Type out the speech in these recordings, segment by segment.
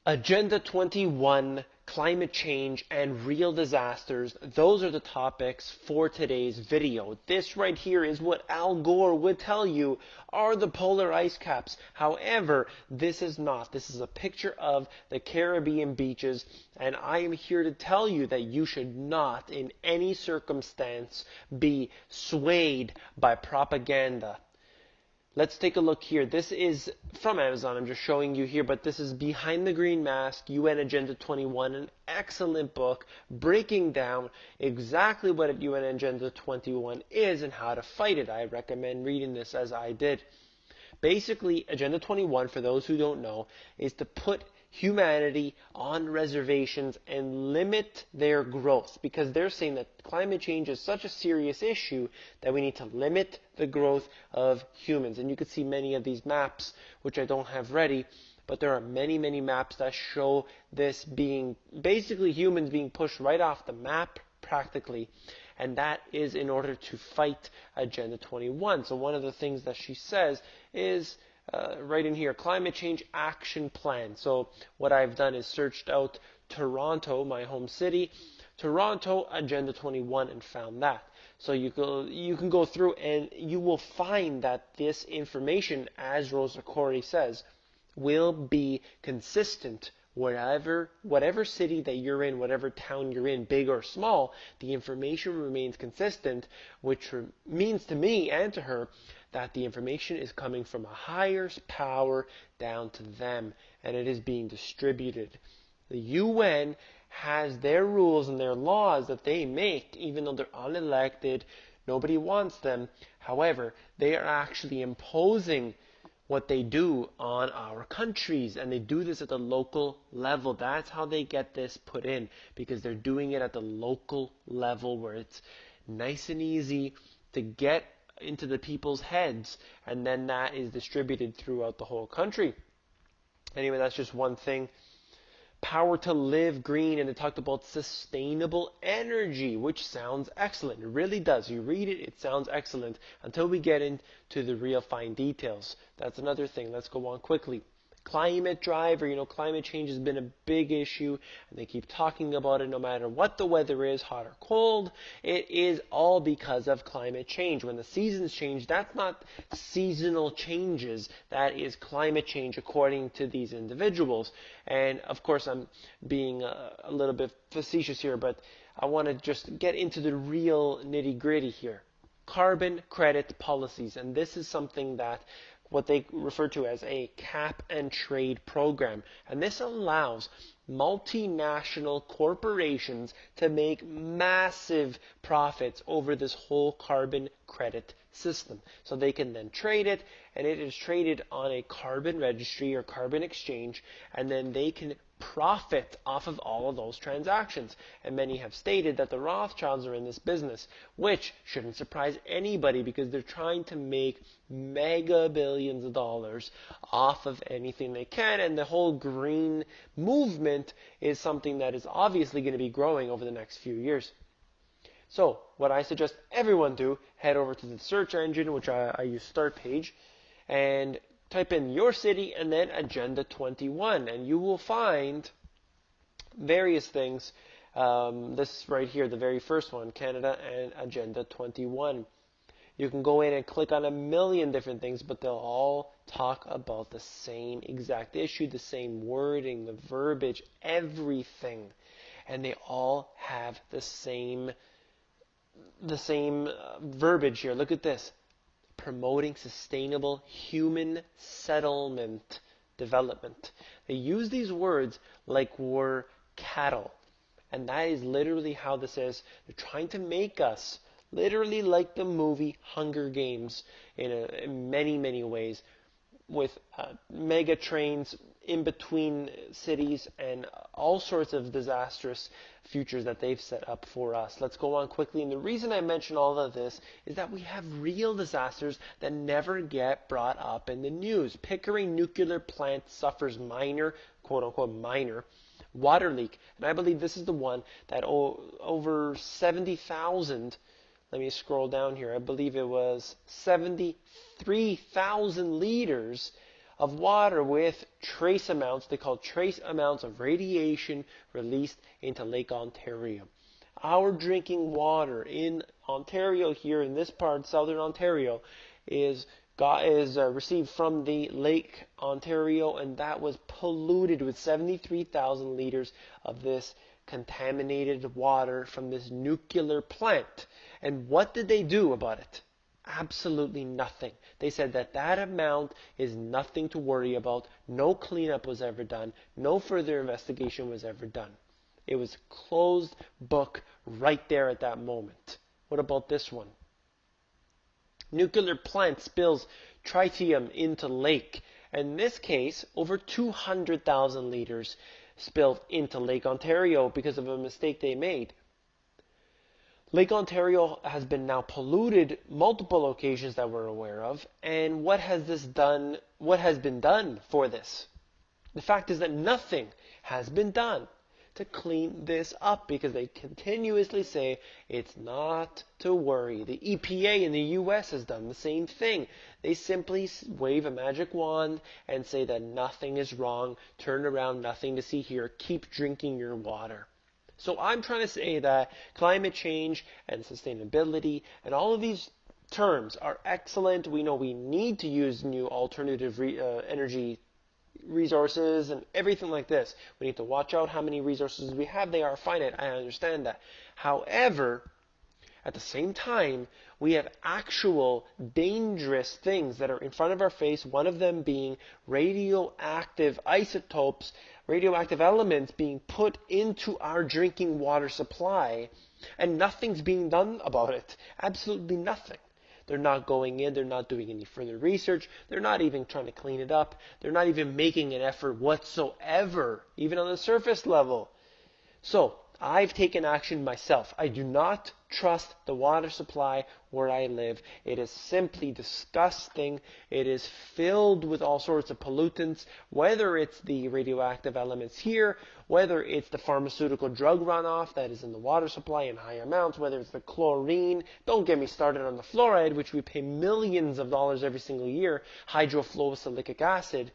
Agenda 21, climate change, and real disasters. Those are the topics for today's video. This right here is what Al Gore would tell you are the polar ice caps. However, this is not. This is a picture of the Caribbean beaches, and I am here to tell you that you should not, in any circumstance, be swayed by propaganda. Let's take a look here. This is from Amazon. I'm just showing you here, but this is Behind the Green Mask, UN Agenda 21, an excellent book breaking down exactly what UN Agenda 21 is and how to fight it. I recommend reading this as I did. Basically, Agenda 21, for those who don't know, is to put humanity on reservations and limit their growth, because they're saying that climate change is such a serious issue that we need to limit the growth of humans. And you can see many of these maps, which I don't have ready, but there are many, many maps that show this being basically humans being pushed right off the map practically. And that is in order to fight Agenda 21. So one of the things that she says is right in here, climate change action plan. So what I've done is searched out Toronto, my home city, Toronto Agenda 21, and found that. So you can go through and you will find that this information, as Rosa Corey says, will be consistent whatever city that you're in, whatever town you're in, big or small. The information remains consistent, which means to me and to her that the information is coming from a higher power down to them, and it is being distributed. The UN has their rules and their laws that they make, even though they're unelected, nobody wants them. However, they are actually imposing what they do on our countries, and they do this at the local level. That's how they get this put in, because they're doing it at the local level where it's nice and easy to get into the people's heads, and then that is distributed throughout the whole country. Anyway, that's just one thing. Power to live green, and they talked about sustainable energy, which sounds excellent. It really does. You read it, it sounds excellent until we get into the real fine details. That's another thing. Let's go on quickly. Climate driver, climate change has been a big issue, and they keep talking about it no matter what the weather is, hot or cold. It is all because of climate change. When the seasons change, that's not seasonal changes, that is climate change according to these individuals. And of course, I'm being a little bit facetious here, but I want to just get into the real nitty-gritty here. Carbon credit policies, and this is something that what they refer to as a cap and trade program. And this allows multinational corporations to make massive profits over this whole carbon credit system. So they can then trade it, and it is traded on a carbon registry or carbon exchange, and then they can profit off of all of those transactions. And many have stated that the Rothschilds are in this business, which shouldn't surprise anybody, because they're trying to make mega billions of dollars off of anything they can. And the whole green movement is something that is obviously going to be growing over the next few years. So what I suggest everyone do, head over to the search engine, which I use Start Page, and type in your city and then Agenda 21, and you will find various things. This right here, the very first one, Canada and Agenda 21. You can go in and click on a million different things, but they'll all talk about the same exact issue, the same wording, the verbiage, everything. And they all have the same verbiage here. Look at this. Promoting sustainable human settlement development. They use these words like we're cattle. And that is literally how this is. They're trying to make us literally like the movie Hunger Games in many, many ways, with mega trains in between cities and all sorts of disastrous futures that they've set up for us. Let's go on quickly. And the reason I mention all of this is that we have real disasters that never get brought up in the news. Pickering nuclear plant suffers minor, quote unquote, minor water leak. And I believe this is the one that over 70,000, let me scroll down here, I believe it was 73,000 liters of water with trace amounts, they call trace amounts of radiation released into Lake Ontario. Our drinking water in Ontario here in this part, southern Ontario, is received from the Lake Ontario, and that was polluted with 73,000 liters of this contaminated water from this nuclear plant. And what did they do about it? Absolutely nothing. They said that that amount is nothing to worry about. No cleanup was ever done. No further investigation was ever done. It was closed book right there at that moment. What about this one? Nuclear plant spills tritium into lake. In this case, over 200,000 liters spilled into Lake Ontario because of a mistake they made. Lake Ontario has been now polluted multiple occasions that we're aware of, and what has been done for this? The fact is that nothing has been done to clean this up because they continuously say it's not to worry. The EPA in the US has done the same thing. They simply wave a magic wand and say that nothing is wrong, turn around, nothing to see here, keep drinking your water. So I'm trying to say that climate change and sustainability and all of these terms are excellent. We know we need to use new alternative energy resources and everything like this. We need to watch out how many resources we have. They are finite. I understand that. However, at the same time, we have actual dangerous things that are in front of our face, one of them being radioactive isotopes, radioactive elements being put into our drinking water supply, and nothing's being done about it. Absolutely nothing. They're not going in, they're not doing any further research, they're not even trying to clean it up, they're not even making an effort whatsoever, even on the surface level. So, I've taken action myself. I do not trust the water supply where I live. It is simply disgusting. It is filled with all sorts of pollutants, whether it's the radioactive elements here, whether it's the pharmaceutical drug runoff that is in the water supply in high amounts, whether it's the chlorine. Don't get me started on the fluoride, which we pay millions of dollars every single year, hydrofluorosilicic acid.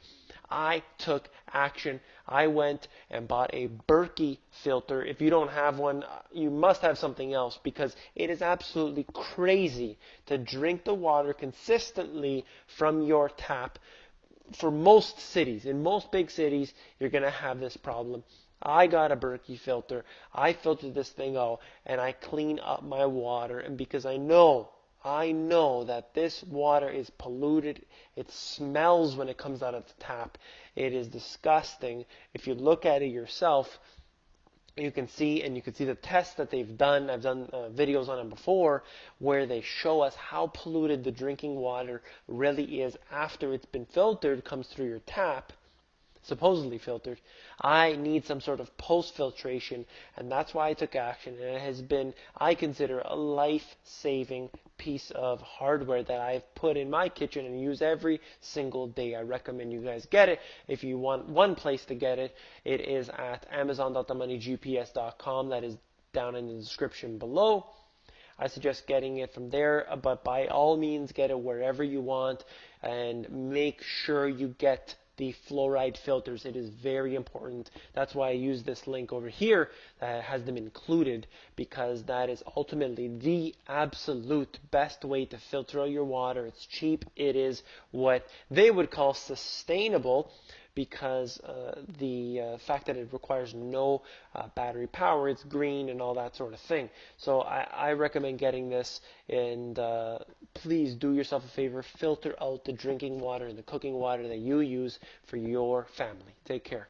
I took action. I went and bought a Berkey filter. If you don't have one, you must have something else because it is absolutely crazy to drink the water consistently from your tap. For most cities, in most big cities, you're going to have this problem. I got a Berkey filter. I filtered this thing out and I clean up my water. And because I know that this water is polluted. It smells when it comes out of the tap. It is disgusting. If you look at it yourself, you can see the tests that they've done. I've done videos on it before where they show us how polluted the drinking water really is after it's been filtered, comes through your tap. Supposedly filtered. I need some sort of post-filtration, and that's why I took action. And it has been, I consider, a life-saving piece of hardware that I've put in my kitchen and use every single day. I recommend you guys get it. If you want one place to get it, it is at amazon.themoneygps.com. That is down in the description below. I suggest getting it from there, but by all means, get it wherever you want, and make sure you get the fluoride filters. It is very important. That's why I use this link over here that has them included, because that is ultimately the absolute best way to filter out your water. It's cheap. It is what they would call sustainable, because the fact that it requires no battery power, it's green and all that sort of thing. So I recommend getting this, and please do yourself a favor, filter out the drinking water and the cooking water that you use for your family. Take care.